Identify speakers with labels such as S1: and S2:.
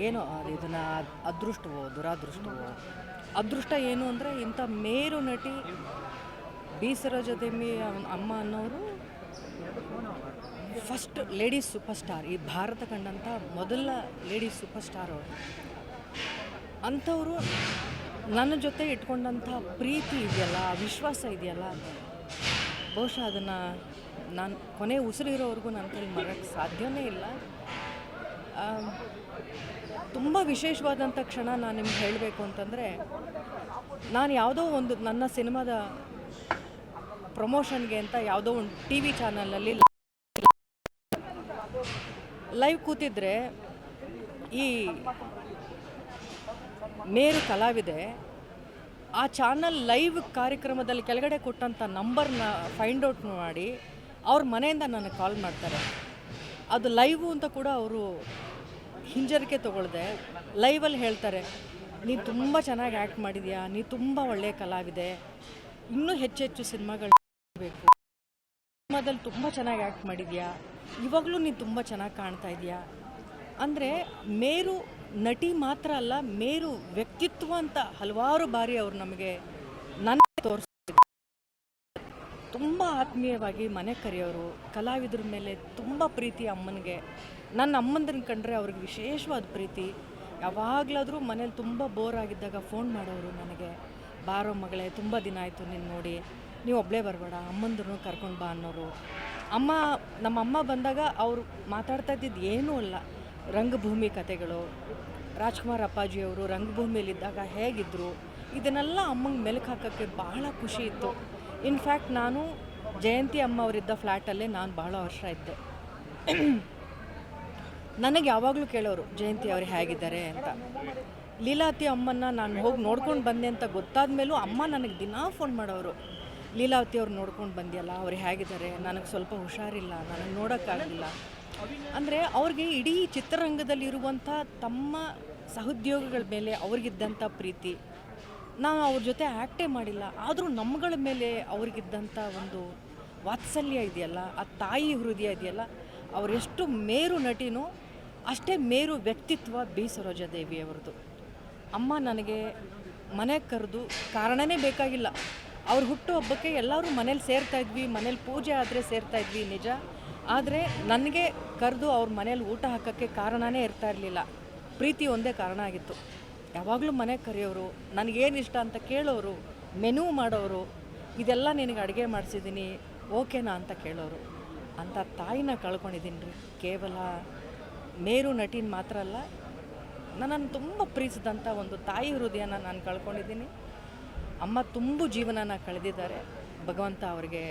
S1: ಏನೋ ಅದು ಇದನ್ನು ಅದೃಷ್ಟವೋ ದುರಾದೃಷ್ಟವೋ. ಅದೃಷ್ಟ ಏನು ಅಂದರೆ ಇಂಥ ಮೇರು ನಟಿ ಬಿ ಸರೋಜದೇವಿ ಅಮ್ಮ ಅನ್ನೋರು ಫಸ್ಟ್ ಲೇಡೀಸ್ ಸೂಪರ್ ಸ್ಟಾರ್, ಈ ಭಾರತ ಕಂಡಂಥ ಮೊದಲ ಲೇಡೀಸ್ ಸೂಪರ್ ಸ್ಟಾರ್ ಅವರು. ಅಂಥವರು ನನ್ನ ಜೊತೆ ಇಟ್ಕೊಂಡಂಥ ಪ್ರೀತಿ ಇದೆಯಲ್ಲ, ವಿಶ್ವಾಸ ಇದೆಯಲ್ಲ, ಬಹುಶಃ ಅದನ್ನು ನಾನು ಕೊನೆ ಉಸಿರಿರೋವರೆಗೂ ನನ್ನ ಕೈಲಿ ಮರೆಯೋಕ್ಕೆ ಸಾಧ್ಯವೇ ಇಲ್ಲ. ತುಂಬ ವಿಶೇಷವಾದಂಥ ಕ್ಷಣ ನಾನು ನಿಮ್ಗೆ ಹೇಳಬೇಕು ಅಂತಂದರೆ, ನಾನು ಯಾವುದೋ ಒಂದು ನನ್ನ ಸಿನಿಮಾದ ಪ್ರಮೋಷನ್ಗೆ ಅಂತ ಯಾವುದೋ ಒಂದು ಟಿ ವಿ ಚಾನಲಲ್ಲಿ ಲೈವ್ ಕೂತಿದ್ರೆ ಈ ಮೇರು ಕಲಾವಿದೆ ಆ ಚಾನಲ್ ಲೈವ್ ಕಾರ್ಯಕ್ರಮದಲ್ಲಿ ಕೆಳಗಡೆ ಕೊಟ್ಟಂಥ ನಂಬರ್ನ ಫೈಂಡ್ ಔಟ್ ಮಾಡಿ ಅವ್ರ ಮನೆಯಿಂದ ನನಗೆ ಕಾಲ್ ಮಾಡ್ತಾರೆ. ಅದು ಲೈವು ಅಂತ ಕೂಡ ಅವರು ಹಿಂಜರಿಕೆ ತೊಗೊಳ್ದೆ ಲೈವಲ್ಲಿ ಹೇಳ್ತಾರೆ, ನೀನು ತುಂಬ ಚೆನ್ನಾಗಿ ಆ್ಯಕ್ಟ್ ಮಾಡಿದ್ಯಾ, ನೀನು ತುಂಬ ಒಳ್ಳೆಯ ಕಲಾವಿದೆ, ಇನ್ನೂ ಹೆಚ್ಚೆಚ್ಚು ಸಿನಿಮಾಗಳು ಬೇಕು, ಸಿನಿಮಾದಲ್ಲಿ ತುಂಬ ಚೆನ್ನಾಗಿ ಆ್ಯಕ್ಟ್ ಮಾಡಿದ್ಯಾ, ಇವಾಗಲೂ ನೀನು ತುಂಬ ಚೆನ್ನಾಗಿ ಕಾಣ್ತಾ ಇದೆಯಾ. ಅಂದರೆ ಮೇರು ನಟಿ ಮಾತ್ರ ಅಲ್ಲ, ಮೇರು ವ್ಯಕ್ತಿತ್ವ ಅಂತ ಹಲವಾರು ಬಾರಿ ಅವರು ನಮಗೆ ನನ್ನ ತೋರಿಸ್ತಿದ್ದಾರೆ. ತುಂಬ ಆತ್ಮೀಯವಾಗಿ ಮನೆ ಕರೆಯೋರು, ಕಲಾವಿದ್ರ ಮೇಲೆ ತುಂಬ ಪ್ರೀತಿ ಅಮ್ಮನಿಗೆ. ನನ್ನ ಅಮ್ಮಂದ್ರನ್ನ ಕಂಡ್ರೆ ಅವ್ರಿಗೆ ವಿಶೇಷವಾದ ಪ್ರೀತಿ. ಯಾವಾಗಲಾದರೂ ಮನೇಲಿ ತುಂಬ ಬೋರ್ ಆಗಿದ್ದಾಗ ಫೋನ್ ಮಾಡೋರು ನನಗೆ, ಬಾರೋ ಮಗಳೇ ತುಂಬ ದಿನ ಆಯಿತು ನೀನು ನೋಡಿ, ನೀವು ಒಬ್ಬಳೇ ಬರಬೇಡ, ಅಮ್ಮಂದ್ರೂ ಕರ್ಕೊಂಡು ಬಾ ಅನ್ನೋರು. ನಮ್ಮಮ್ಮ ಬಂದಾಗ ಅವರು ಮಾತಾಡ್ತಾ ಇದ್ದಿದ್ದು ಏನೂ ಅಲ್ಲ, ರಂಗಭೂಮಿ ಕತೆಗಳು, ರಾಜ್ಕುಮಾರ್ ಅಪ್ಪಾಜಿಯವರು ರಂಗಭೂಮಿಯಲ್ಲಿದ್ದಾಗ ಹೇಗಿದ್ದರು, ಇದನ್ನೆಲ್ಲ ಅಮ್ಮಂಗೆ ಮೆಲುಕು ಹಾಕೋಕ್ಕೆ ಬಹಳ ಖುಷಿ ಇತ್ತು. ಇನ್ಫ್ಯಾಕ್ಟ್ ನಾನು ಜಯಂತಿ ಅಮ್ಮ ಅವರಿದ್ದ ಫ್ಲ್ಯಾಟಲ್ಲೇ ನಾನು ಭಾಳ ವರ್ಷ ಇದ್ದೆ. ನನಗೆ ಯಾವಾಗಲೂ ಕೇಳೋರು ಜಯಂತಿ ಅವರು ಹೇಗಿದ್ದಾರೆ ಅಂತ. ಲೀಲಾವತಿ ಅಮ್ಮನ್ನ ನಾನು ಹೋಗಿ ನೋಡ್ಕೊಂಡು ಬಂದೆ ಅಂತ ಗೊತ್ತಾದ ಮೇಲೂ ಅಮ್ಮ ನನಗೆ ದಿನಾ ಫೋನ್ ಮಾಡೋರು, ಲೀಲಾವತಿ ಅವ್ರು ನೋಡ್ಕೊಂಡು ಬಂದಿಯಲ್ಲ, ಅವ್ರು ಹೇಗಿದ್ದಾರೆ, ನನಗೆ ಸ್ವಲ್ಪ ಹುಷಾರಿಲ್ಲ, ನನಗೆ ನೋಡೋಕ್ಕಾಗಲಿಲ್ಲ. ಅಂದರೆ ಅವ್ರಿಗೆ ಇಡೀ ಚಿತ್ರರಂಗದಲ್ಲಿರುವಂಥ ತಮ್ಮ ಸಹೋದ್ಯೋಗಿಗಳ ಮೇಲೆ ಅವ್ರಿಗಿದ್ದಂಥ ಪ್ರೀತಿ, ನಾವು ಅವ್ರ ಜೊತೆ ಆ್ಯಕ್ಟೇ ಮಾಡಿಲ್ಲ, ಆದರೂ ನಮ್ಮಗಳ ಮೇಲೆ ಅವ್ರಿಗಿದ್ದಂಥ ಒಂದು ವಾತ್ಸಲ್ಯ ಇದೆಯಲ್ಲ, ಆ ತಾಯಿ ಹೃದಯ ಇದೆಯಲ್ಲ, ಅವರೆಷ್ಟು ಮೇರು ನಟಿನೋ ಅಷ್ಟೇ ಮೇರು ವ್ಯಕ್ತಿತ್ವ ಬಿ ಸರೋಜಾದೇವಿ ಅವ್ರದ್ದು. ಅಮ್ಮ ನನಗೆ ಮನೆಗೆ ಕರೆದು ಕಾರಣನೇ ಬೇಕಾಗಿಲ್ಲ, ಅವ್ರ ಹುಟ್ಟುಹಬ್ಬಕ್ಕೆ ಎಲ್ಲರೂ ಮನೇಲಿ ಸೇರ್ತಾಯಿದ್ವಿ, ಮನೇಲಿ ಪೂಜೆ ಆದರೆ ಸೇರ್ತಾಯಿದ್ವಿ ನಿಜ, ಆದರೆ ನನಗೆ ಕರೆದು ಅವ್ರ ಮನೇಲಿ ಊಟ ಹಾಕೋಕ್ಕೆ ಕಾರಣನೇ ಇರ್ತಾ ಇರಲಿಲ್ಲ, ಪ್ರೀತಿ ಒಂದೇ ಕಾರಣ ಆಗಿತ್ತು. ಯಾವಾಗಲೂ ಮನೆಗೆ ಕರೆಯೋರು, ನನಗೇನು ಇಷ್ಟ ಅಂತ ಕೇಳೋರು, ಮೆನು ಮಾಡೋರು, ಇದೆಲ್ಲ ನಿನಗೆ ಅಡುಗೆ ಮಾಡಿಸಿದ್ದೀನಿ ಓಕೆನಾ ಅಂತ ಕೇಳೋರು. ಅಂಥ ತಾಯಿನ ಕಳ್ಕೊಂಡಿದ್ದೀನಿ ರೀ. ಕೇವಲ ಮೇರು ನಟಿನ ಮಾತ್ರ ಅಲ್ಲ, ನನ್ನನ್ನು ತುಂಬ ಪ್ರೀತಿಸಿದಂಥ ಒಂದು ತಾಯಿ ಹೃದಯನ ನಾನು ಕಳ್ಕೊಂಡಿದ್ದೀನಿ. ಅಮ್ಮ ತುಂಬ ಜೀವನನ ಕಳೆದಿದ್ದಾರೆ, ಭಗವಂತ ಅವ್ರಿಗೆ